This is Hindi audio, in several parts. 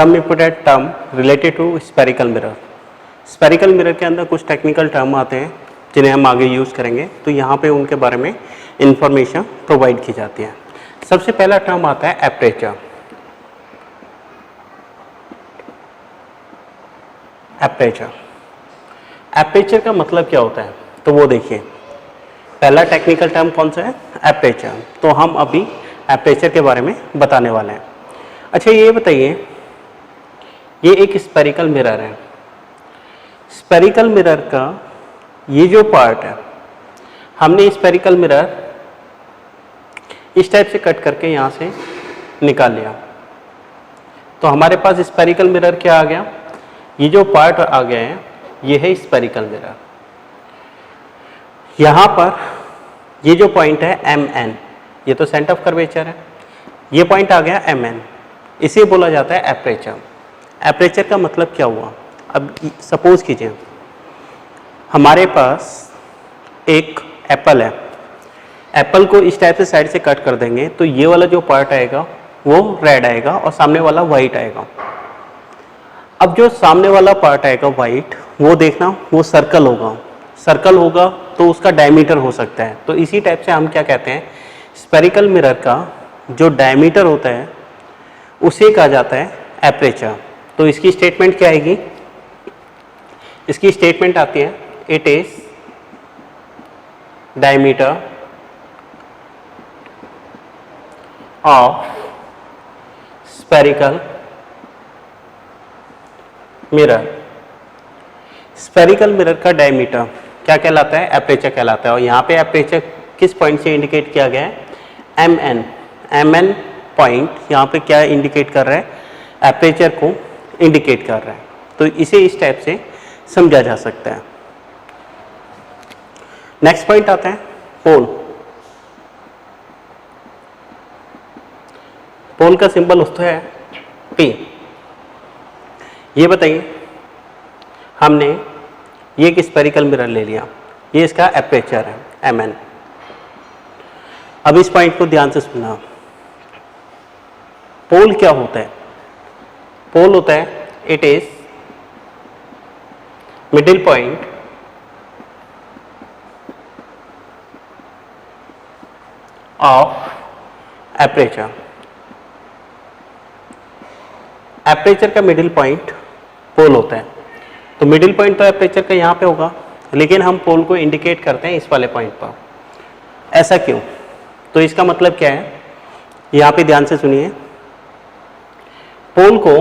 Some important term related to spherical mirror. Spherical mirror के अंदर कुछ टेक्निकल टर्म आते हैं जिन्हें हम आगे यूज़ करेंगे, तो यहाँ पे उनके बारे में इंफॉर्मेशन प्रोवाइड की जाती है। सबसे पहला टर्म आता है एपरेचर। एपरेचर एपरेचर का मतलब क्या होता है, तो वो देखिए, पहला टेक्निकल टर्म कौन सा है, एपरेचर। तो हम अभी एपरेचर के बारे में बताने वाले हैं। अच्छा ये बताइए, ये एक स्पेरिकल मिरर है। स्पेरिकल मिरर का ये जो पार्ट है, हमने स्पेरिकल मिरर इस टाइप से कट करके यहाँ से निकाल लिया, तो हमारे पास स्पेरिकल मिरर क्या आ गया, ये जो पार्ट आ गया है ये है स्पेरिकल मिरर। यहाँ पर ये जो पॉइंट है MN, ये तो सेंटर ऑफ कर्वेचर है, ये पॉइंट आ गया MN, इसे बोला जाता है एपरेचर। एपरेचर का मतलब क्या हुआ, अब सपोज कीजिए हमारे पास एक एप्पल है, एप्पल को इस टाइप से साइड से कट कर देंगे तो ये वाला जो पार्ट आएगा वो रेड आएगा और सामने वाला वाइट आएगा। अब जो सामने वाला पार्ट आएगा वाइट, वो देखना वो सर्कल होगा, सर्कल होगा तो उसका डायमीटर हो सकता है। तो इसी टाइप से हम क्या कहते हैं, स्पेरिकल मिरर का जो डायमीटर होता है उसे कहा जाता है एपरेचर। तो इसकी स्टेटमेंट क्या आएगी, इसकी स्टेटमेंट आती है it is diameter of spherical mirror. Spherical mirror का डायमीटर क्या कहलाता है, एपरेचर कहलाता है। और यहाँ पे एपरेचर किस पॉइंट से इंडिकेट किया गया है, MN। MN पॉइंट यहाँ पे क्या इंडिकेट कर रहा है, एपरेचर को इंडिकेट कर रहा है। तो इसे इस टाइप से समझा जा सकता है। नेक्स्ट पॉइंट आता है पोल। पोल का सिंबल उसका है P। ये बताइए, हमने ये एक स्पेरिकल मिरर ले लिया, ये इसका एपरेचर है MN। अब इस पॉइंट को ध्यान से सुनना, पोल क्या होता है, पोल होता है it is middle point of aperture. Aperture का मिडिल पॉइंट पोल होता है। तो मिडिल पॉइंट तो एपरेचर का यहाँ पे होगा, लेकिन हम पोल को इंडिकेट करते हैं इस वाले पॉइंट पर। ऐसा क्यों, तो इसका मतलब क्या है, यहाँ पे ध्यान से सुनिए, पोल को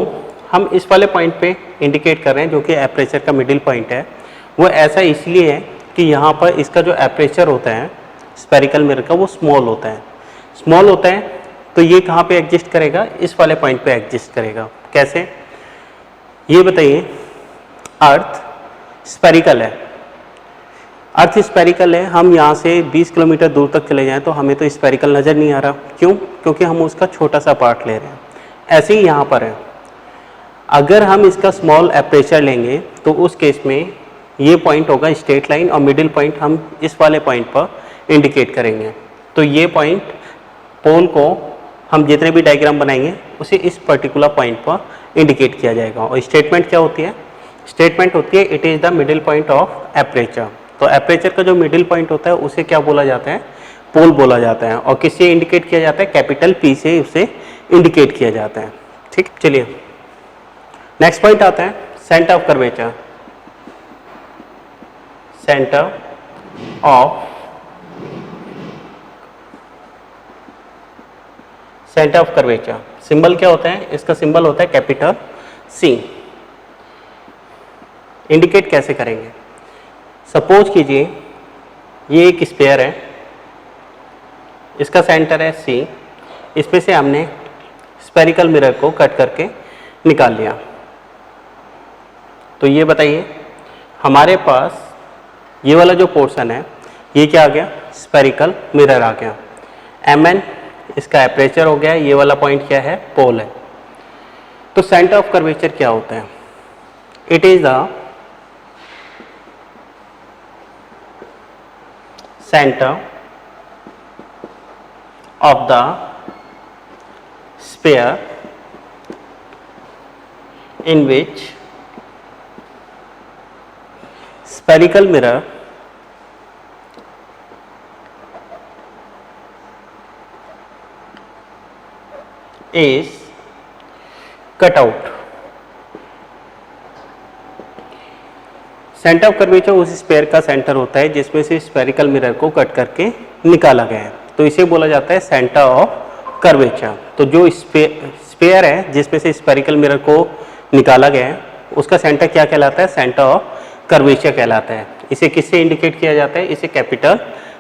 हम इस वाले पॉइंट पे इंडिकेट कर रहे हैं जो कि एपरेचर का मिडिल पॉइंट है। वो ऐसा इसलिए है कि यहाँ पर इसका जो एपरेचर होता है स्पेरिकल मिरर का वो स्मॉल होता है। स्मॉल होता है तो ये कहाँ पे एग्जिस्ट करेगा, इस वाले पॉइंट पे एग्जिस्ट करेगा। कैसे, ये बताइए, अर्थ स्पेरिकल है, अर्थ स्पेरिकल है, हम यहाँ से 20 किलोमीटर दूर तक चले जाएं तो हमें तो स्पेरिकल नज़र नहीं आ रहा। क्यों, क्योंकि हम उसका छोटा सा पार्ट ले रहे हैं। ऐसे ही यहाँ पर है, अगर हम इसका स्मॉल एपरेचर लेंगे तो उस केस में ये पॉइंट होगा स्ट्रेट लाइन और मिडिल पॉइंट हम इस वाले पॉइंट पर इंडिकेट करेंगे। तो ये पॉइंट पोल को हम जितने भी डायग्राम बनाएंगे उसे इस पर्टिकुलर पॉइंट पर इंडिकेट किया जाएगा। और स्टेटमेंट क्या होती है, स्टेटमेंट होती है it is the middle point of aperture. तो एपरेचर का जो मिडिल पॉइंट होता है उसे क्या बोला जाता है, पोल बोला जाता है। और किससे इंडिकेट किया जाता है, कैपिटल P से उसे इंडिकेट किया जाता है। ठीक, चलिए नेक्स्ट पॉइंट आता है centre of curvature. Centre of centre of curvature, symbol क्या होता है, इसका सिंबल होता है कैपिटल C। इंडिकेट कैसे करेंगे, सपोज कीजिए ये एक स्फीयर है, इसका सेंटर है C, इसमें से हमने स्पेरिकल मिरर को कट करके निकाल लिया। तो ये बताइए, हमारे पास ये वाला जो पोर्शन है ये क्या आ गया, स्पेरिकल मिरर आ गया। MN इसका एपरेचर हो गया, ये वाला पॉइंट क्या है, पोल है। तो सेंटर ऑफ कर्वेचर क्या होता है, it is the centre of the sphere in which spherical mirror is cut out. Centre of curvature उस स्फीयर का सेंटर होता है जिसमें से स्फेरिकल मिरर को कट करके निकाला गया है, तो इसे बोला जाता है सेंटर ऑफ कर्वेचर। तो जो स्फीयर है जिसमें से स्फेरिकल मिरर को निकाला गया है उसका सेंटर क्या कहलाता है? सेंटर ऑफ कर्वेचर कहलाता है। इसे किससे इंडिकेट किया जाता है? इसे कैपिटल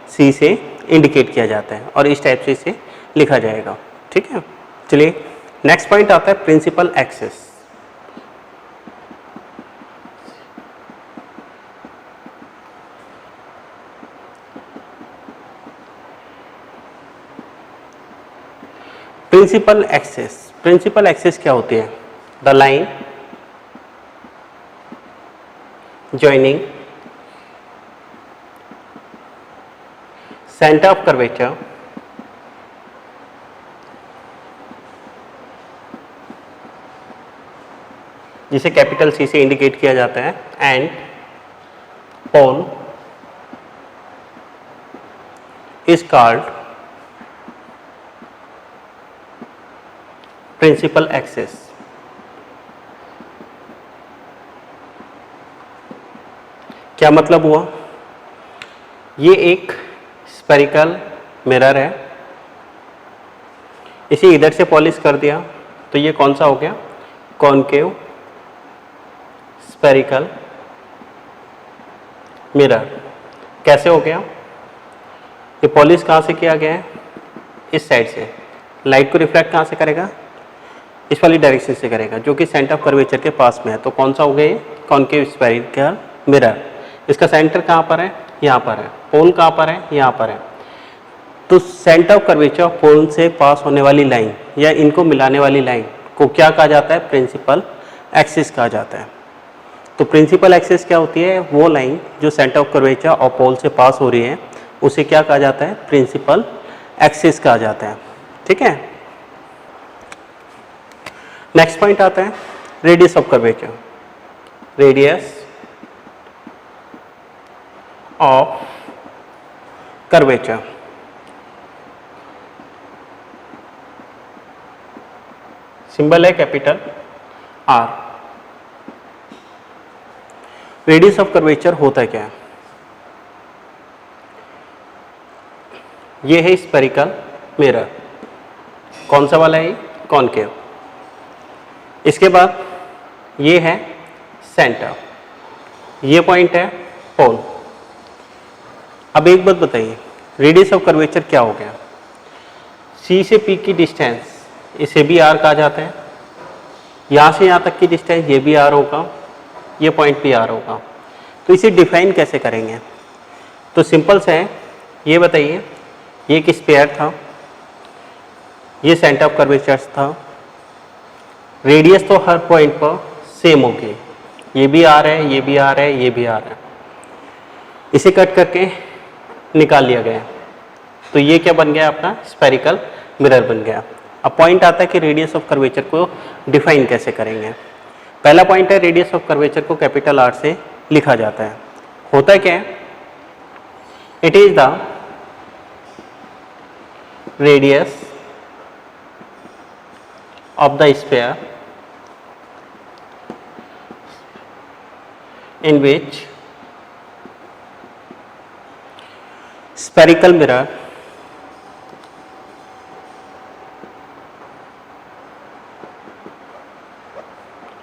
सी से इंडिकेट किया जाता है और इस टाइप से इसे लिखा जाएगा। ठीक है, चलिए नेक्स्ट पॉइंट आता है principal axis. Principal axis, principal axis क्या होती है? The line joining center of curvature जिसे कैपिटल सी से इंडिकेट किया जाता है and pole is called principal axis. क्या मतलब हुआ? ये एक स्फेरिकल मिरर है, इसे इधर से पॉलिश कर दिया तो ये कौन सा हो गया? Concave spherical mirror. कैसे हो गया? ये पॉलिश कहाँ से किया गया है? इस साइड से। लाइट को रिफ्लेक्ट कहाँ से करेगा? इस वाली डायरेक्शन से करेगा जो कि सेंटर ऑफ कर्वेचर के पास में है। तो कौन सा हो गया ये? Concave spherical mirror. इसका सेंटर कहाँ पर है? यहाँ पर है। पोल कहाँ पर है? यहाँ पर है। तो सेंटर ऑफ कर्वेचर पोल से पास होने वाली लाइन या इनको मिलाने वाली लाइन को क्या कहा जाता है? प्रिंसिपल एक्सिस कहा जाता है। तो प्रिंसिपल एक्सिस क्या होती है? वो लाइन जो सेंटर ऑफ कर्वेचर और पोल से पास हो रही है उसे क्या कहा जाता है? प्रिंसिपल एक्सिस कहा जाता है। ठीक है, नेक्स्ट पॉइंट आता है radius of curvature. Radius of curvature symbol है capital R. Radius of curvature होता है क्या? ये है स्फेरिकल मिरर। कौन सा वाला है? कॉनकेव। इसके बाद ये है सेंटर, ये पॉइंट है पोल। अब एक बात बताइए, रेडियस ऑफ कर्वेचर क्या हो गया? सी से पी की डिस्टेंस, इसे भी आर कहा जाता है। यहाँ से यहाँ तक की डिस्टेंस ये भी आर होगा, ये पॉइंट भी आर होगा। तो इसे डिफाइन कैसे करेंगे? तो सिंपल से है, ये बताइए, ये एक स्फीयर था, ये सेंटर ऑफ कर्वेचर था, रेडियस तो हर पॉइंट पर सेम होगी, ये भी आर है, ये भी आर है, ये भी आर है। इसे कट करके निकाल लिया गया, तो ये क्या बन गया? अपना स्फेरिकल मिरर बन गया। अब पॉइंट आता है कि रेडियस ऑफ कर्वेचर को डिफाइन कैसे करेंगे। पहला पॉइंट है, रेडियस ऑफ कर्वेचर को कैपिटल आर से लिखा जाता है। होता है क्या है? It is the radius of the sphere in which spherical mirror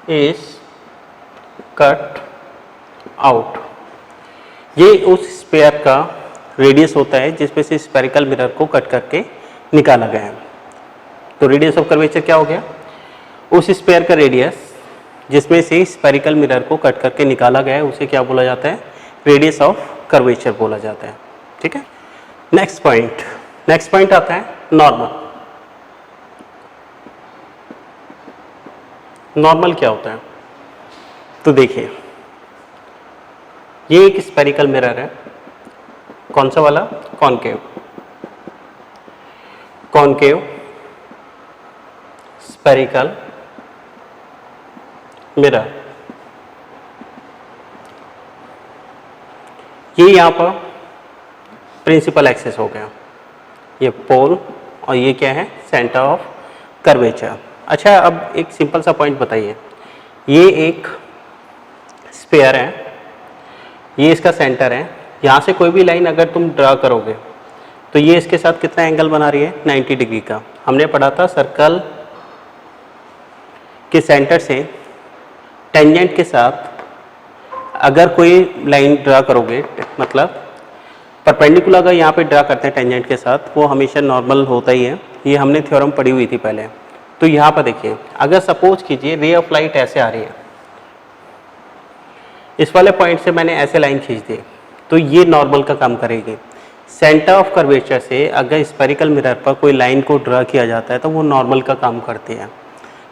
is cut out। ये उस स्फीयर का रेडियस होता है जिसमें से स्फेरिकल मिरर को कट करके निकाला गया है। तो रेडियस ऑफ कर्वेचर क्या हो गया? उस स्फीयर का रेडियस जिसमें से स्फेरिकल मिरर को कट करके निकाला गया है उसे क्या बोला जाता है? रेडियस ऑफ कर्वेचर बोला जाता है। ठीक है, नेक्स्ट पॉइंट आता है नॉर्मल। नॉर्मल क्या होता है? तो देखिए, ये एक स्फेरिकल मिरर है। कौन सा वाला? कॉनकेव। स्फेरिकल मिरर, ये यहाँ पर प्रिंसिपल एक्सिस हो गया, ये पोल, और ये क्या है, सेंटर ऑफ कर्वेचर। अच्छा, अब एक सिंपल सा पॉइंट बताइए, ये एक स्फीयर है, ये इसका सेंटर है, यहाँ से कोई भी लाइन अगर तुम ड्रा करोगे तो ये इसके साथ कितना एंगल बना रही है, 90 डिग्री का। हमने पढ़ा था सर्कल के सेंटर से टेंजेंट के साथ अगर कोई लाइन ड्रा करोगे, मतलब परपेंडिकुलर अगर यहाँ पे ड्रा करते हैं टेंजेंट के साथ, वो हमेशा नॉर्मल होता ही है, ये हमने थ्योरम पढ़ी हुई थी पहले। तो यहाँ पर देखिए, अगर सपोज कीजिए रे ऑफ लाइट ऐसे आ रही है, इस वाले पॉइंट से मैंने ऐसे लाइन खींच दी, तो ये नॉर्मल का काम करेगी। सेंटर ऑफ कर्वेचर से अगर स्फेरिकल मिरर पर कोई लाइन को ड्रा किया जाता है तो वो नॉर्मल का काम करती है।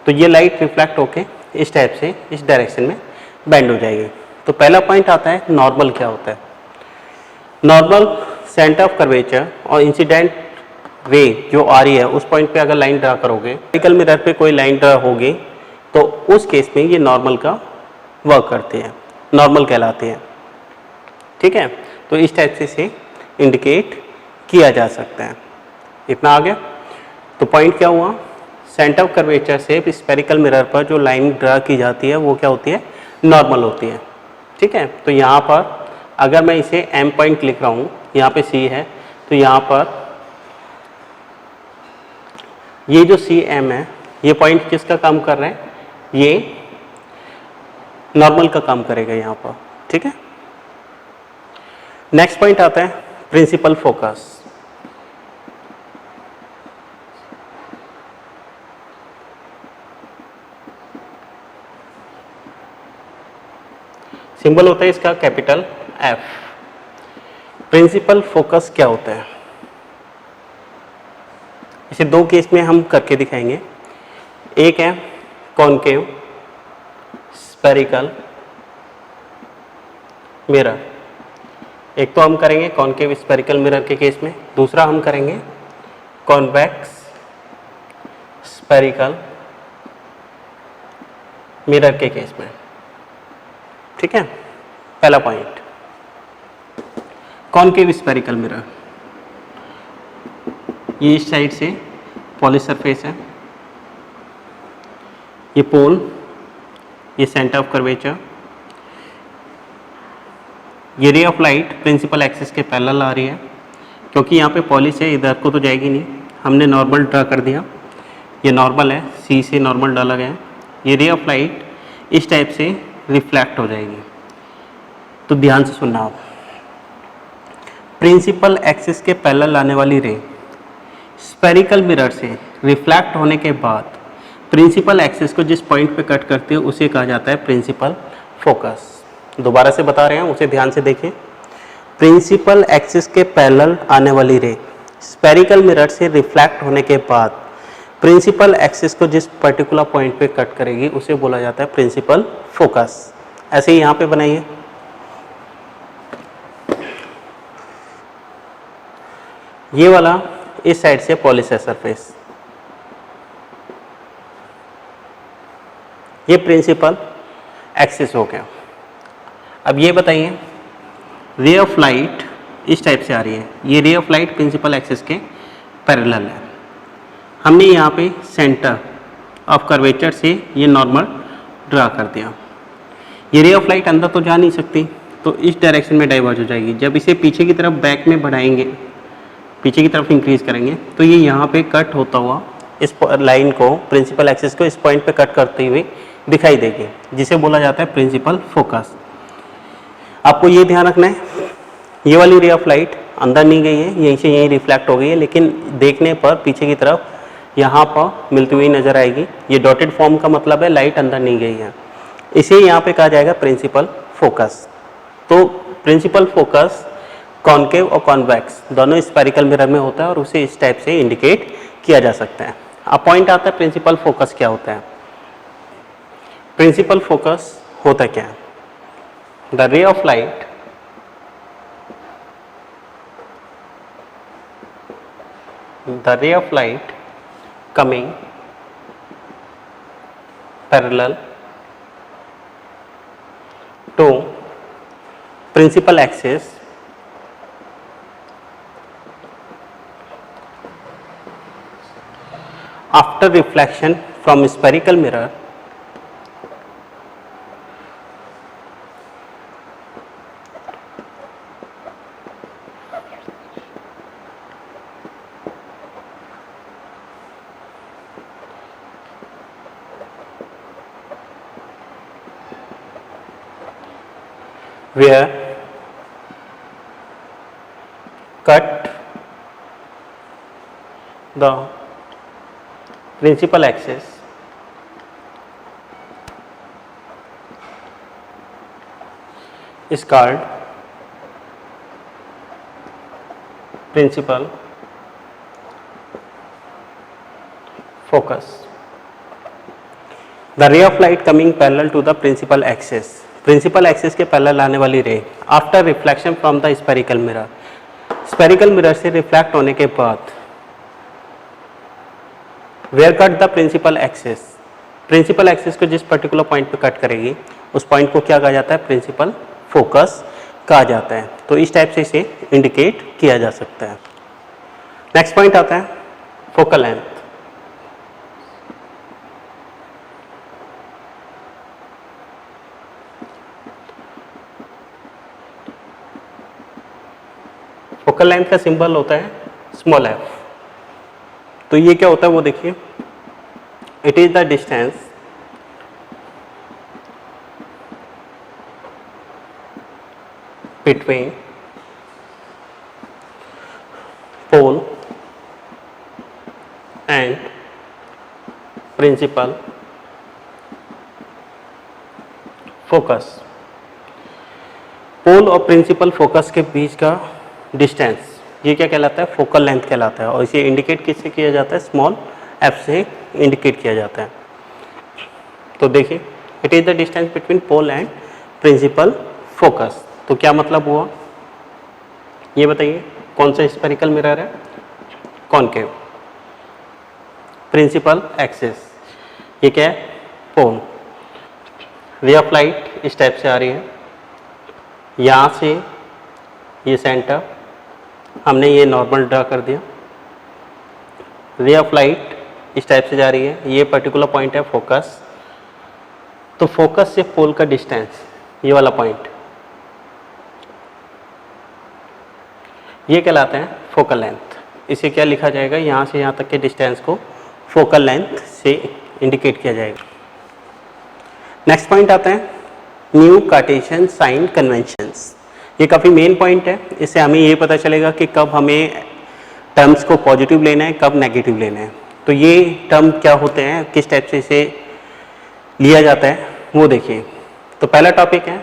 तो ये लाइट रिफ्लेक्ट होके इस टाइप से इस डायरेक्शन में बेंड हो जाएगी। तो पहला पॉइंट आता है नॉर्मल क्या होता है। नॉर्मल सेंटर ऑफ कर्वेचर और इंसिडेंट रे जो आ रही है उस पॉइंट पे अगर लाइन ड्रा करोगे, स्फेरिकल मिरर पे कोई लाइन ड्रा होगी तो उस केस में ये नॉर्मल का वर्क करती है, नॉर्मल कहलाती है। ठीक है, तो इस टाइप से इसे इंडिकेट किया जा सकता है। इतना आ गया। तो पॉइंट क्या हुआ, सेंटर ऑफ कर्वेचर से स्फेरिकल मिरर पर जो लाइन ड्रा की जाती है वो क्या होती है, नॉर्मल होती है। ठीक है, तो यहाँ पर अगर मैं इसे एम पॉइंट लिख रहा हूँ, यहाँ पे सी है, तो यहाँ पर ये जो सी एम है, ये पॉइंट किसका काम कर रहे हैं, ये नॉर्मल का काम करेगा यहाँ पर। ठीक है, नेक्स्ट पॉइंट आता है प्रिंसिपल फोकस। सिंबल होता है इसका कैपिटल एफ। प्रिंसिपल फोकस क्या होता है, इसे दो केस में हम करके दिखाएंगे। एक है कॉनकेव स्फेरिकल मिरर, एक तो हम करेंगे कॉनकेव स्फेरिकल मिरर के केस में, दूसरा हम करेंगे कॉन्वेक्स स्फेरिकल मिरर के केस में। ठीक है, पहला पॉइंट कॉनकेव स्फेरिकल मिरर, ये इस साइड से पॉलिश सरफेस है, ये पोल, ये सेंटर ऑफ कर्वेचर, ये ray of light principal axis के पैरेलल आ रही है, क्योंकि यहाँ पे पॉलिश है इधर को तो जाएगी नहीं, हमने नॉर्मल ड्रा कर दिया, ये नॉर्मल है, सी से नॉर्मल डाला गया है। ये रे ऑफ लाइट इस टाइप से रिफ्लेक्ट हो जाएगी। तो ध्यान से सुनना आप, प्रिंसिपल एक्सिस के पैरेलल आने वाली रे स्फेरिकल मिरर से रिफ्लेक्ट होने के बाद प्रिंसिपल एक्सिस को जिस पॉइंट पे कट करती है उसे कहा जाता है प्रिंसिपल फोकस। दोबारा से बता रहे हैं, उसे ध्यान से देखें। प्रिंसिपल एक्सिस के पैरेलल आने वाली रे स्फेरिकल मिरर से रिफ्लेक्ट होने के बाद प्रिंसिपल एक्सिस को जिस पर्टिकुलर पॉइंट पे कट करेगी उसे बोला जाता है प्रिंसिपल फोकस। ऐसे ही यहाँ पे बनाइए, ये वाला इस साइड से पॉलिश है सरफेस, ये प्रिंसिपल एक्सिस हो गया। अब ये बताइए, रे ऑफ लाइट इस टाइप से आ रही है, ये ray of light principal axis के पैरेलल है, हमने यहाँ पे सेंटर ऑफ कर्वेचर से ये नॉर्मल ड्रा कर दिया। ये रे ऑफ लाइट अंदर तो जा नहीं सकती, तो इस डायरेक्शन में डाइवर्ज हो जाएगी। जब इसे पीछे की तरफ बैक में बढ़ाएंगे, पीछे की तरफ इंक्रीज करेंगे, तो ये यहाँ पे कट होता हुआ इस लाइन को, प्रिंसिपल एक्सिस को इस पॉइंट पे कट करते हुए दिखाई देगी, जिसे बोला जाता है प्रिंसिपल फोकस। आपको ये ध्यान रखना है, ये वाली रे ऑफ लाइट अंदर नहीं गई है, यहीं से यहीं रिफ्लेक्ट हो गई है, लेकिन देखने पर पीछे की तरफ यहाँ पर मिलती हुई नजर आएगी। ये डॉटेड फॉर्म का मतलब है लाइट अंदर नहीं गई है, इसे यहाँ पे कहा जाएगा प्रिंसिपल फोकस। तो प्रिंसिपल फोकस कॉनकेव और कॉन्वेक्स दोनों स्फेरिकल मिरर में होता है और उसे इस टाइप से इंडिकेट किया जा सकता है। अब पॉइंट आता है प्रिंसिपल फोकस क्या होता है। प्रिंसिपल फोकस होता क्या है, द रे of light coming parallel to principal axis after reflection from spherical mirror where cut the principal axis is called principal focus. The ray of light coming parallel to the principal axis, principal axis के पैरेलल आने वाली ray after reflection from the spherical mirror, spherical mirror से रिफ्लेक्ट होने के बाद where cut the principal axis, principal axis को जिस पर्टिकुलर पॉइंट पे कट करेगी उस पॉइंट को क्या कहा जाता है, प्रिंसिपल फोकस कहा जाता है. तो इस टाइप से इसे इंडिकेट किया जा सकता है. नेक्स्ट पॉइंट आता है फोकल लेंथ. फोकल लेंथ का सिंबल होता है स्मॉल एफ. तो ये क्या होता है वो देखिए, it is the distance between pole and principal focus. Pole और प्रिंसिपल फोकस के बीच का डिस्टेंस ये क्या कहलाता है, फोकल लेंथ कहलाता है. और इसे इंडिकेट किससे किया जाता है, स्मॉल एफ से इंडिकेट किया जाता है. तो देखिए, it is the distance between pole and principal focus. तो क्या मतलब हुआ ये बताइए, कौन सा स्फेरिकल मिरर है, कॉनकेव, प्रिंसिपल एक्सिस, ये क्या है, पोल. रे ऑफ लाइट इस टाइप से आ रही है, यहाँ से ये सेंटर हमने ये नॉर्मल ड्रा कर दिया. रे ऑफ लाइट इस टाइप से जा रही है, ये पर्टिकुलर पॉइंट है फोकस. तो फोकस से पोल का डिस्टेंस ये वाला पॉइंट ये कहलाता है फोकल लेंथ. इसे क्या लिखा जाएगा, यहाँ से यहाँ तक के डिस्टेंस को फोकल लेंथ से इंडिकेट किया जाएगा. नेक्स्ट पॉइंट आता है न्यू कार्टेशियन साइन कन्वेंशंस. ये काफ़ी मेन पॉइंट है. इससे हमें ये पता चलेगा कि कब हमें टर्म्स को पॉजिटिव लेना है, कब नेगेटिव लेना है. तो ये टर्म क्या होते हैं, किस टाइप से इसे लिया जाता है वो देखिए. तो पहला टॉपिक है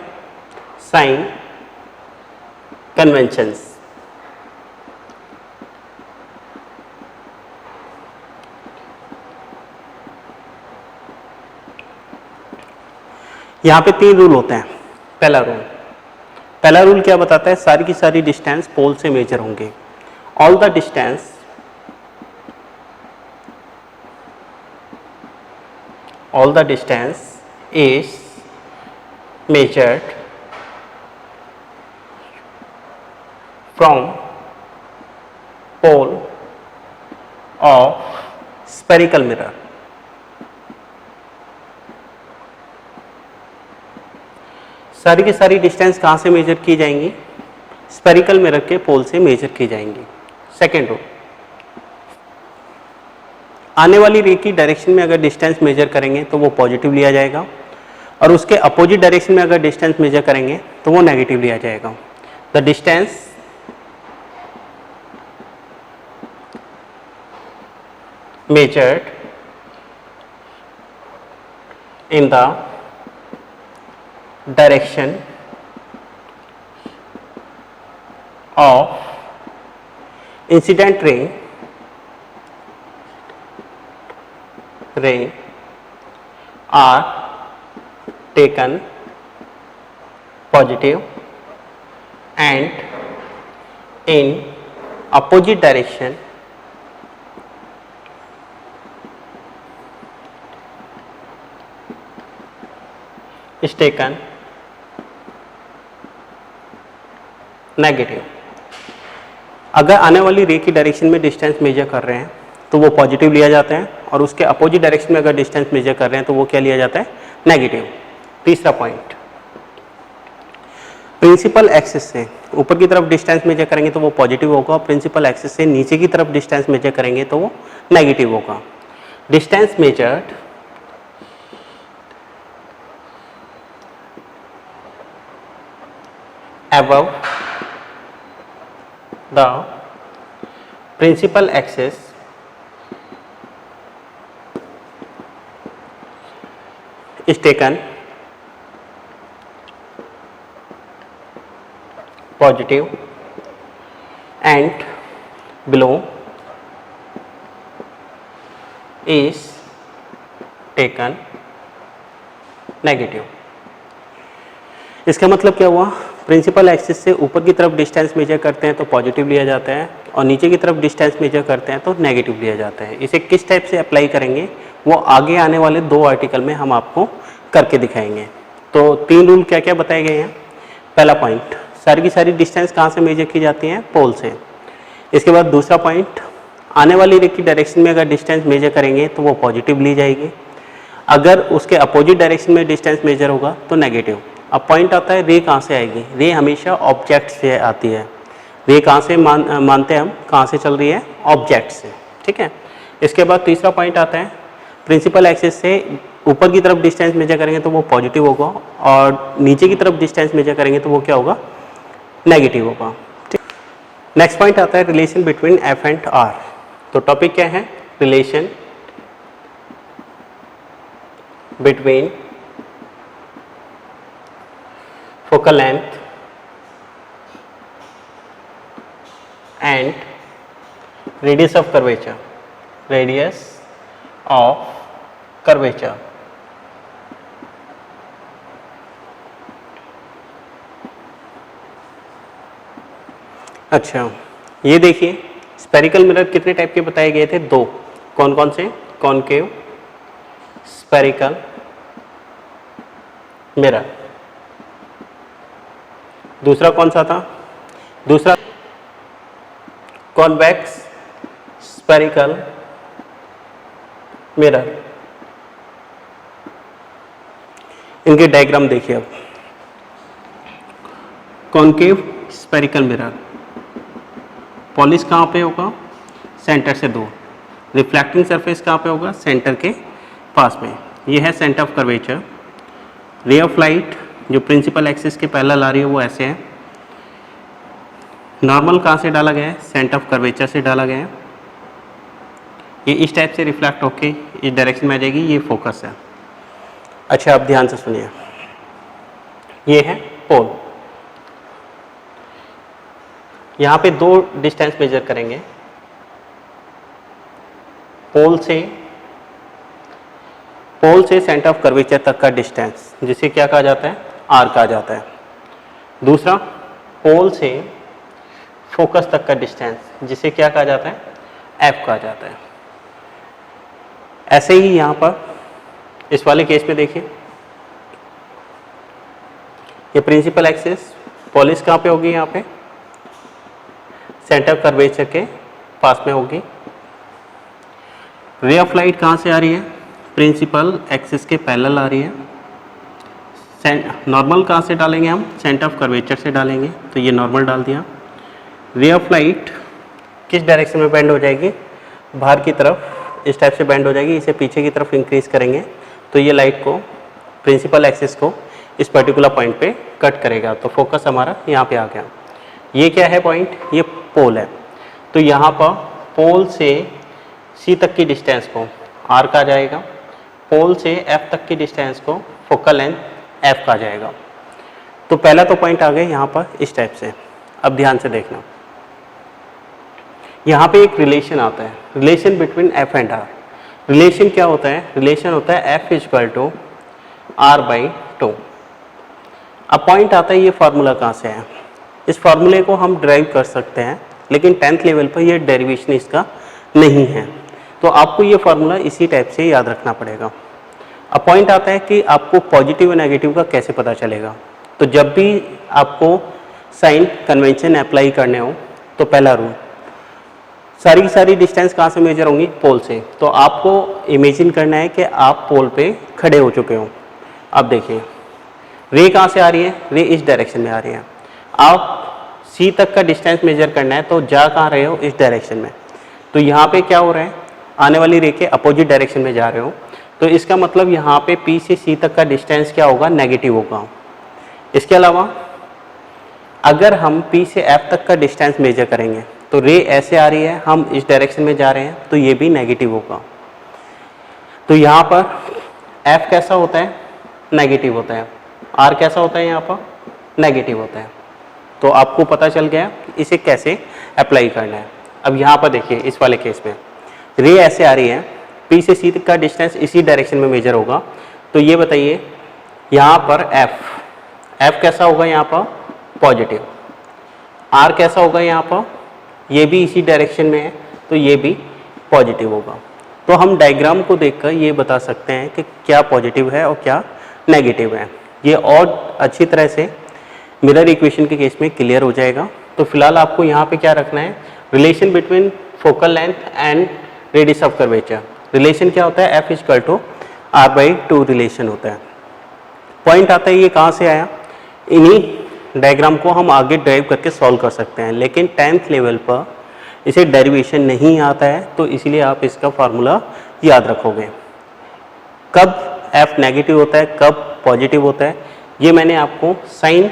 साइन कन्वेंशंस. यहाँ पे 3 रूल होते हैं. पहला रूल क्या बताता है, सारी की सारी डिस्टेंस पोल से मेजर होंगे. All the distance is measured from pole of spherical mirror. सारी की सारी डिस्टेंस कहाँ से मेजर की जाएंगी, स्फेरिकल मिरर के पोल से मेजर की जाएंगी. सेकेंड रूल, आने वाली रे की डायरेक्शन में अगर डिस्टेंस मेजर करेंगे तो वो पॉजिटिव लिया जाएगा, और उसके अपोजिट डायरेक्शन में अगर डिस्टेंस मेजर करेंगे तो वो नेगेटिव लिया जाएगा. The distance measured in the direction of incident ray are taken positive, and in opposite direction is taken negative. अगर आने वाली रे की डायरेक्शन में डिस्टेंस मेजर कर रहे हैं तो वो पॉजिटिव लिया जाता है, और उसके अपोजिट डायरेक्शन में अगर डिस्टेंस मेजर कर रहे हैं तो वो क्या लिया जाता है, नेगेटिव। तीसरा पॉइंट, प्रिंसिपल एक्सिस से ऊपर की तरफ डिस्टेंस मेजर करेंगे तो वो पॉजिटिव होगा, और प्रिंसिपल एक्सिस से नीचे की तरफ डिस्टेंस मेजर करेंगे तो वो नेगेटिव होगा। Distance measured above the principal axis is taken positive and below is taken negative. इसका मतलब क्या हुआ, प्रिंसिपल एक्सिस से ऊपर की तरफ डिस्टेंस मेजर करते हैं तो पॉजिटिव लिया जाता है, और नीचे की तरफ डिस्टेंस मेजर करते हैं तो नेगेटिव लिया जाता है। इसे किस टाइप से अप्लाई करेंगे वो आगे आने वाले 2 आर्टिकल में हम आपको करके दिखाएंगे। तो 3 रूल क्या क्या बताए गए हैं। पहला पॉइंट, सारी की सारी डिस्टेंस कहाँ से मेजर की जाती हैं, पोल से। इसके बाद दूसरा पॉइंट, आने वाली रे की डायरेक्शन में अगर डिस्टेंस मेजर करेंगे तो वो पॉजिटिव ली जाएगी, अगर उसके अपोजिट डायरेक्शन में डिस्टेंस मेजर होगा तो नेगेटिव। अब पॉइंट आता है रे कहाँ से आएगी। रे हमेशा ऑब्जेक्ट से आती है। रे कहाँ से मानते हैं हम, कहाँ से चल रही है, ऑब्जेक्ट से, ठीक है। इसके बाद तीसरा पॉइंट आता है, प्रिंसिपल एक्सिस से ऊपर की तरफ डिस्टेंस मेजर करेंगे तो वो पॉजिटिव होगा, और नीचे की तरफ डिस्टेंस मेजर करेंगे तो वो क्या होगा, नेगेटिव होगा। नेक्स्ट पॉइंट आता है relation between F and R. तो टॉपिक क्या है, relation between focal length and radius of curvature, radius of curvature। अच्छा, ये देखिए स्पेरिकल मिरर कितने टाइप के बताए गए थे, 2। कौन कौन से, कॉनकेव स्पेरिकल मिरर। दूसरा कौन सा था, दूसरा कॉन्वेक्स स्पेरिकल मिरर। इनके डायग्राम देखिए अब। कॉनकेव स्पेरिकल मिरर, पॉलिश कहाँ पे होगा, सेंटर से दूर। रिफ्लेक्टिंग सरफेस कहाँ पे होगा, सेंटर के पास में। ये है सेंटर ऑफ कर्वेचर। रे ऑफ लाइट जो प्रिंसिपल एक्सिस के पैरेलल आ रही है वो ऐसे है। नॉर्मल कहाँ से डाला गया है, सेंटर ऑफ कर्वेचर से डाला गया है। ये इस टाइप से रिफ्लेक्ट होके इस डायरेक्शन में आ जाएगी, ये फोकस है। अच्छा, आप ध्यान से सुनिए, ये है पोल। यहाँ पे 2 डिस्टेंस मेजर करेंगे, पोल से सेंटर ऑफ कर्वेचर तक का डिस्टेंस, जिसे क्या कहा जाता है, आर कहा जाता है। दूसरा, पोल से फोकस तक का डिस्टेंस, जिसे क्या कहा जाता है, एफ कहा जाता है। ऐसे ही यहाँ पर इस वाले केस में देखिए, ये प्रिंसिपल एक्सिस, पॉलिश कहाँ पे होगी, यहाँ पे सेंटर ऑफ कर्वेचर के पास में होगी। रे ऑफ लाइट कहाँ से आ रही है, प्रिंसिपल एक्सिस के पैरेलल आ रही है। नॉर्मल कहाँ से डालेंगे हम, सेंटर ऑफ कर्वेचर से डालेंगे, तो ये नॉर्मल डाल दिया। रे ऑफ लाइट किस डायरेक्शन में बेंड हो जाएगी, बाहर की तरफ इस टाइप से बेंड हो जाएगी। इसे पीछे की तरफ इंक्रीज करेंगे तो ये लाइट को, प्रिंसिपल एक्सिस को इस पर्टिकुलर पॉइंट पे कट करेगा। तो फोकस हमारा यहाँ पे आ गया। ये क्या है पॉइंट, ये पोल है। तो यहाँ पर पोल से सी तक की डिस्टेंस को आर कहा जाएगा, पोल से एफ तक की डिस्टेंस को फोकल लेंथ एफ कहा जाएगा। तो पहला तो पॉइंट आ गए यहाँ पर इस टाइप से। अब ध्यान से देखना, यहाँ पे एक रिलेशन आता है, relation between F and R. Relation क्या होता है, रिलेशन होता है F equal to R by 2। अब पॉइंट आता है ये फार्मूला कहाँ से है। इस फार्मूले को हम ड्राइव कर सकते हैं, लेकिन 10th लेवल पर ये डेरिवेशन इसका नहीं है, तो आपको ये फार्मूला इसी टाइप से याद रखना पड़ेगा। अब पॉइंट आता है कि आपको पॉजिटिव और नेगेटिव का कैसे पता चलेगा। तो जब भी आपको साइन कन्वेंशन अप्लाई करने हो तो पहला रूल, सारी की सारी डिस्टेंस कहाँ से मेजर होंगी? पोल से। तो आपको इमेजिन करना है कि आप पोल पे खड़े हो चुके हो। अब देखिए रे कहाँ से आ रही है? रे इस डायरेक्शन में आ रही है। आप सी तक का डिस्टेंस मेजर करना है तो जा कहाँ रहे हो? इस डायरेक्शन में। तो यहाँ पे क्या हो रहा है? आने वाली रे के अपोजिट डायरेक्शन में जा रहे हो, तो इसका मतलब यहाँ पे पी से सी तक का डिस्टेंस क्या होगा? नेगेटिव होगा। इसके अलावा अगर हम पी से एफ तक का डिस्टेंस मेजर करेंगे तो रे ऐसे आ रही है, हम इस डायरेक्शन में जा रहे हैं, तो ये भी नेगेटिव होगा। तो यहाँ पर एफ कैसा होता है? नेगेटिव होता है। आर कैसा होता है? यहाँ पर नेगेटिव होता है। तो आपको पता चल गया इसे कैसे अप्लाई करना है। अब यहाँ पर देखिए इस वाले केस में रे ऐसे आ रही है, पी से सी तक का डिस्टेंस इसी डायरेक्शन में मेजर होगा। तो ये बताइए यहाँ पर एफ कैसा होगा? यहाँ पर पॉजिटिव। आर कैसा होगा? यहाँ पर ये भी इसी डायरेक्शन में है, तो ये भी पॉजिटिव होगा। तो हम डायग्राम को देखकर ये बता सकते हैं कि क्या पॉजिटिव है और क्या नेगेटिव है। ये और अच्छी तरह से मिरर इक्वेशन के केस में क्लियर हो जाएगा। तो फिलहाल आपको यहाँ पे क्या रखना है? Relation between focal length and radius of curvature. Relation क्या होता है? F equal to R/2 relation होता है। पॉइंट आता है ये कहाँ से आया? इन्हीं डायग्राम को हम आगे ड्राइव करके सॉल्व कर सकते हैं, लेकिन 10th लेवल पर इसे डेरिवेशन नहीं आता है, तो इसलिए आप इसका फार्मूला याद रखोगे। कब F नेगेटिव होता है, कब पॉजिटिव होता है, ये मैंने आपको साइन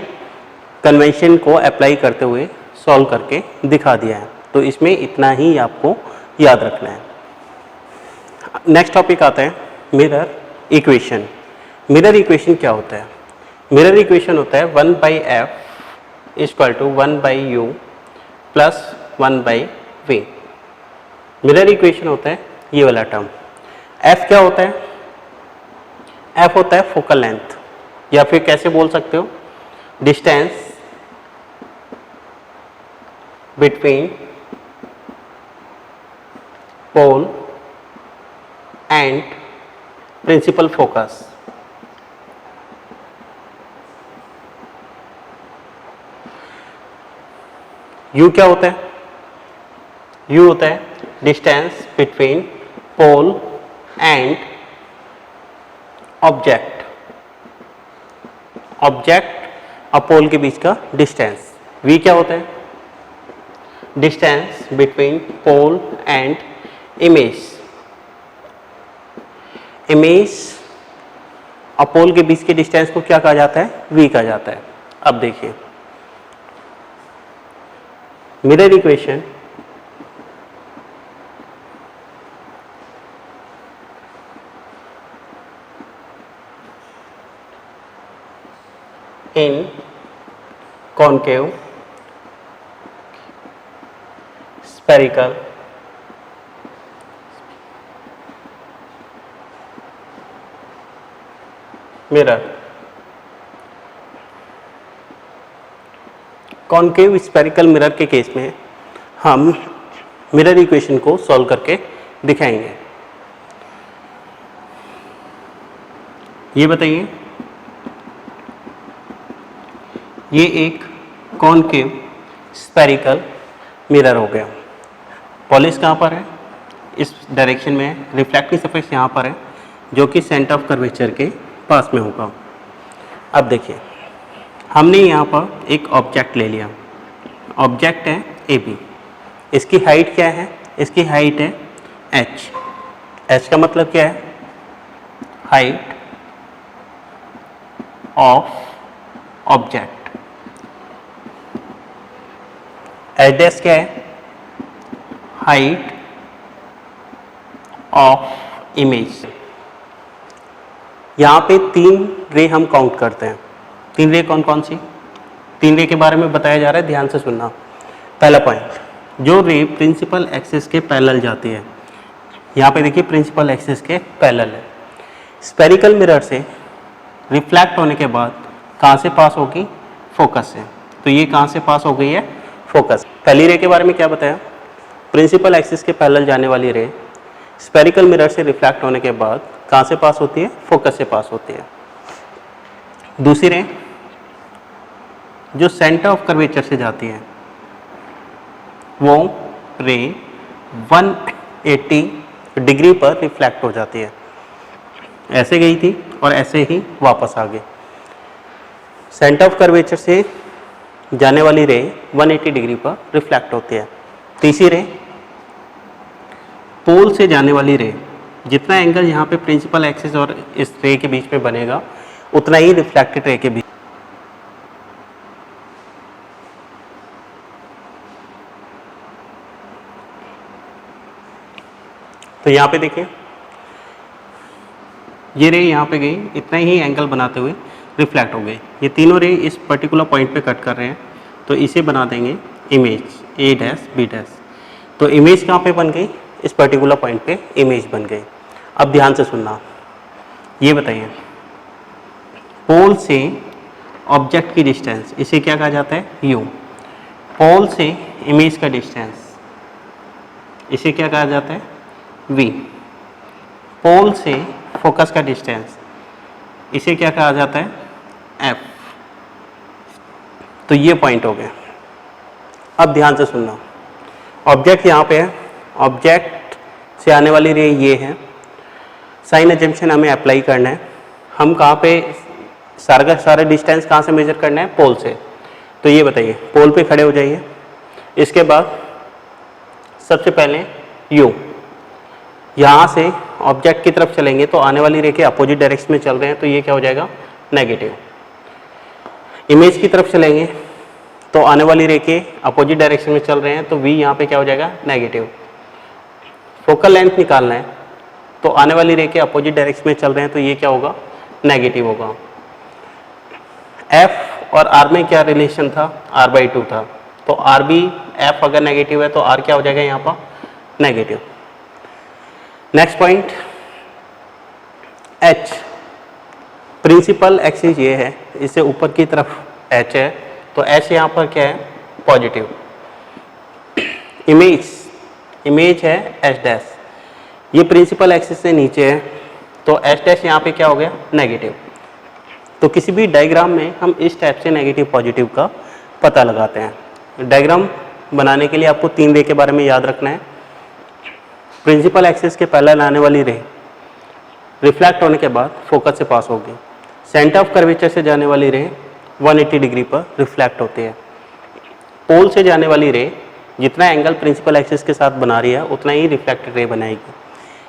कन्वेंशन को अप्लाई करते हुए सॉल्व करके दिखा दिया है। तो इसमें इतना ही आपको याद रखना है। नेक्स्ट टॉपिक आता है मिरर इक्वेशन। मिरर इक्वेशन क्या होता है? मिरर इक्वेशन होता है 1/f equal to 1/u plus 1/v। Mirror equation होता है ये वाला टर्म। f क्या होता है? f होता है फोकल लेंथ, या फिर कैसे बोल सकते हो? Distance between pole and principal focus. U क्या होता है? U होता है distance between pole and object. Object और पोल के बीच का डिस्टेंस। V क्या होता है? Distance between pole and image. Image और पोल के बीच के डिस्टेंस को क्या कहा जाता है? V कहा जाता है। अब देखिए mirror equation in concave spherical mirror. Concave spherical mirror के केस में हम मिरर इक्वेशन को सॉल्व करके दिखाएंगे। ये बताइए ये एक कॉनकेव स्फेरिकल मिरर हो गया। पॉलिश कहाँ पर है? इस डायरेक्शन में है। रिफ्लेक्टिव सरफेस यहाँ पर है जो कि सेंटर ऑफ कर्वेचर के पास में होगा। अब देखिए हमने यहाँ पर एक ऑब्जेक्ट ले लिया। ऑब्जेक्ट है AB। इसकी हाइट क्या है? इसकी हाइट है h। h का मतलब क्या है? Height of object. h' क्या है? Height of image. यहाँ पे 3 रे हम काउंट करते हैं। 3 रे कौन कौन सी? 3 रे के बारे में बताया जा रहा है, ध्यान से सुनना। पहला पॉइंट, जो रे प्रिंसिपल एक्सिस के पैरेलल जाती है। यहाँ पे देखिए प्रिंसिपल एक्सिस के पैरेलल है। स्फेरिकल मिरर से रिफ्लेक्ट होने के बाद कहाँ से पास होगी? फोकस से। तो ये कहाँ से पास हो गई है? फोकस। पहली रे के बारे में क्या बताया? प्रिंसिपल एक्सिस के पैरेलल जाने वाली रे स्फेरिकल मिरर से रिफ्लेक्ट होने के बाद कहाँ से पास होती है? फोकस से पास होती है। दूसरी रे जो सेंटर ऑफ कर्वेचर से जाती है वो रे 180 डिग्री पर रिफ्लेक्ट हो जाती है। ऐसे गई थी और ऐसे ही वापस आ गई। सेंटर ऑफ कर्वेचर से जाने वाली रे 180 डिग्री पर रिफ्लेक्ट होती है। तीसरी रे, पोल से जाने वाली रे, जितना एंगल यहाँ पे प्रिंसिपल एक्सिस और इस रे के बीच में बनेगा उतना ही रिफ्लेक्टेड रे के बीच। तो यहाँ पे देखिए ये रे यहाँ पे गई, इतना ही एंगल बनाते हुए रिफ्लेक्ट हो गई। ये तीनों रे इस पर्टिकुलर पॉइंट पे कट कर रहे हैं, तो इसे बना देंगे image A dash B dash. तो इमेज कहाँ पे बन गई? इस पर्टिकुलर पॉइंट पे इमेज बन गई। अब ध्यान से सुनना, ये बताइए पोल से ऑब्जेक्ट की डिस्टेंस, इसे क्या कहा जाता है? यू। पोल से इमेज का डिस्टेंस, इसे क्या कहा जाता है? वी। पोल से फोकस का डिस्टेंस, इसे क्या कहा जाता है? एफ। तो ये पॉइंट हो गया। अब ध्यान से सुनना, ऑब्जेक्ट यहाँ पे है, ऑब्जेक्ट से आने वाली रे ये है। साइन एजम्पशन हमें अप्लाई करना है। हम कहाँ पे सारा डिस्टेंस कहाँ से मेजर करना है? पोल से। तो ये बताइए, पोल पे खड़े हो जाइए। इसके बाद सबसे पहले यू, यहाँ से ऑब्जेक्ट की तरफ चलेंगे तो आने वाली रे के अपोजिट डायरेक्शन में चल रहे हैं, तो ये क्या हो जाएगा? नेगेटिव। इमेज की तरफ चलेंगे तो आने वाली रे के अपोजिट डायरेक्शन में चल रहे हैं, तो वी यहाँ पे क्या हो जाएगा? नेगेटिव। फोकल लेंथ निकालना है तो आने वाली रे के अपोजिट डायरेक्शन में चल रहे हैं, तो ये क्या होगा? नेगेटिव होगा। एफ और आर में क्या रिलेशन था? r/2 था। तो आर बी एफ अगर नेगेटिव है तो आर क्या हो जाएगा यहाँ पर? Negative. Next point H, principal axis ये है, इससे ऊपर की तरफ एच है, तो एच यहाँ पर क्या है? पॉजिटिव। इमेज है एच डैश, ये प्रिंसिपल एक्सिस से नीचे है, तो एच डैश यहाँ पे क्या हो गया? नेगेटिव। तो किसी भी डायग्राम में हम इस टाइप से नेगेटिव पॉजिटिव का पता लगाते हैं। डायग्राम बनाने के लिए आपको 3 रे के बारे में याद रखना है। प्रिंसिपल एक्सिस के पैरेलल आने वाली रे रिफ्लेक्ट होने के बाद फोकस से पास होगी। सेंटर ऑफ कर्वेचर से जाने वाली रे 180 डिग्री पर रिफ्लेक्ट होती है। पोल से जाने वाली रे जितना एंगल प्रिंसिपल एक्सिस के साथ बना रही है उतना ही रिफ्लेक्टेड रे बनाएगी।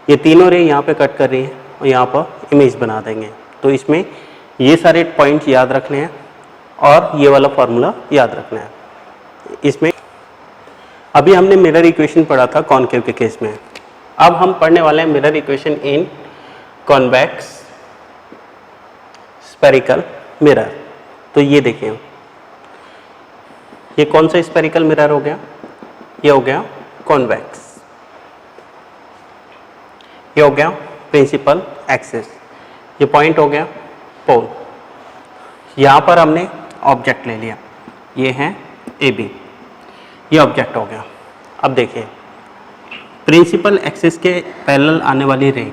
ये तीनों रे यहाँ पे कट कर रही है और यहाँ पर इमेज बना देंगे। तो इसमें ये सारे पॉइंट्स याद रखने हैं और ये वाला फार्मूला याद रखना है। इसमें अभी हमने मिरर इक्वेशन पढ़ा था कॉनकेव के केस में, अब हम पढ़ने वाले हैं mirror equation in convex spherical mirror. तो ये देखिए, ये कौन सा स्फेरिकल मिरर हो गया? ये हो गया कॉन्वेक्स, ये हो गया प्रिंसिपल एक्सिस, ये पॉइंट हो गया पोल। यहाँ पर हमने ऑब्जेक्ट ले लिया, ये है ए बी, ये ऑब्जेक्ट हो गया। अब देखिए प्रिंसिपल एक्सिस के पैरेलल आने वाली रे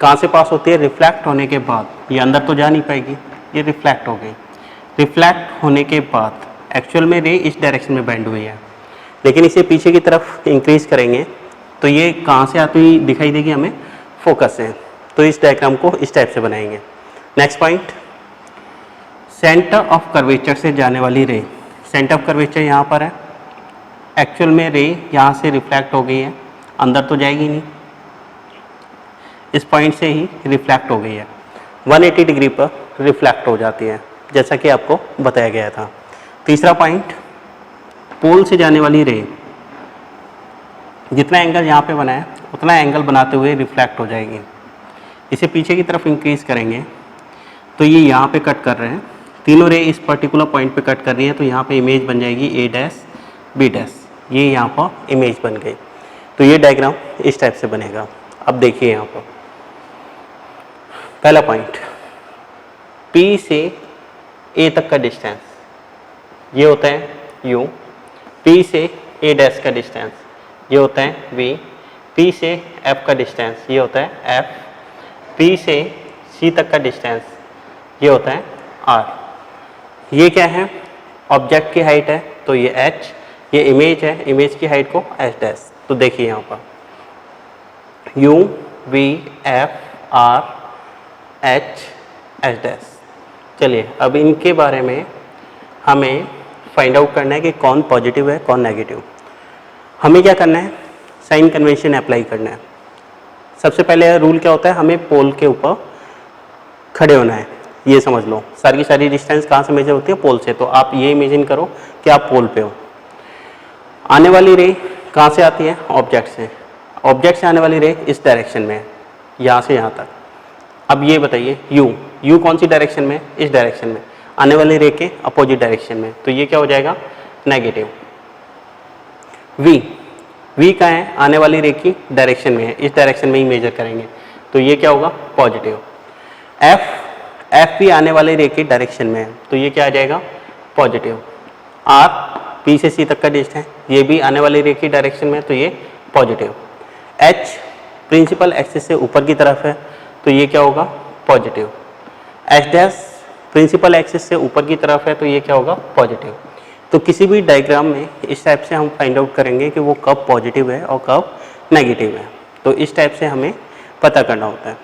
कहाँ से पास होती है? रिफ्लेक्ट होने के बाद। ये अंदर तो जा नहीं पाएगी, ये रिफ्लेक्ट हो गई। रिफ्लेक्ट होने के बाद एक्चुअल में रे इस डायरेक्शन में बेंड हुई है, लेकिन इसे पीछे की तरफ इंक्रीज करेंगे तो ये कहाँ से आती हुई दिखाई देगी हमें? फोकस से। तो इस डायग्राम को इस टाइप से बनाएंगे। Next point, centre of curvature से जाने वाली रे, सेंटर ऑफ कर्वेचर यहाँ पर है। एक्चुअल में रे यहाँ से रिफ्लेक्ट हो गई है, अंदर तो जाएगी नहीं, इस पॉइंट से ही रिफ्लेक्ट हो गई है। 180 डिग्री पर रिफ्लेक्ट हो जाती है, जैसा कि आपको बताया गया था। तीसरा पॉइंट, पोल से जाने वाली रे जितना एंगल यहाँ पे बना है उतना एंगल बनाते हुए रिफ्लेक्ट हो जाएगी। इसे पीछे की तरफ इंक्रीज करेंगे तो ये यहाँ पे कट कर रहे हैं, तीनों रे इस पर्टिकुलर पॉइंट पे कट कर रही है, तो यहाँ पे इमेज बन जाएगी ए डैश बी डैश, ये यहाँ पर इमेज बन गई। तो ये डायग्राम इस टाइप से बनेगा। अब देखिए यहाँ पर पहला पॉइंट, पी से ए तक का डिस्टेंस ये होता है यू, पी से ए डैश का डिस्टेंस ये होता है वी, पी से एफ का डिस्टेंस ये होता है एफ, पी से सी तक का डिस्टेंस ये होता है आर। ये क्या है? ऑब्जेक्ट की हाइट है तो ये h, ये इमेज है, इमेज की हाइट को h डैश। तो देखिए यहाँ पर u v f r h h dash. चलिए अब इनके बारे में हमें फाइंड आउट करना है कि कौन पॉजिटिव है कौन नेगेटिव। हमें क्या करना है, साइन कन्वेंशन अप्लाई करना है। सबसे पहले रूल क्या होता है, हमें पोल के ऊपर खड़े होना है। ये समझ लो सारी की सारी डिस्टेंस कहाँ से मेजर होती है, पोल से। तो आप ये इमेजिन करो कि आप पोल पे हो। आने वाली रे कहाँ से आती है, ऑब्जेक्ट से। ऑब्जेक्ट से आने वाली रे इस डायरेक्शन में है, यहाँ से यहाँ तक। अब ये बताइए यू कौन सी डायरेक्शन में, इस डायरेक्शन में, आने वाली रे के अपोजिट डायरेक्शन में। तो ये क्या हो जाएगा, नेगेटिव। वी कहाँ है, आने वाली रे की डायरेक्शन में है, इस डायरेक्शन में ही मेजर करेंगे। तो ये क्या होगा, पॉजिटिव। एफ भी आने वाले रे की डायरेक्शन में है, तो ये क्या आ जाएगा, पॉजिटिव। आर पी से सी तक का डिस्टेंस है, ये भी आने वाले रे की डायरेक्शन में है, तो ये पॉजिटिव। एच प्रिंसिपल एक्सिस से ऊपर की तरफ है, तो ये क्या होगा, positive. H dash principal axis से ऊपर की तरफ है, तो ये क्या होगा, पॉजिटिव। तो किसी भी डायग्राम में इस टाइप से हम फाइंड आउट करेंगे कि वो कब पॉजिटिव है और कब नेगेटिव है। तो इस टाइप से हमें पता करना होता है।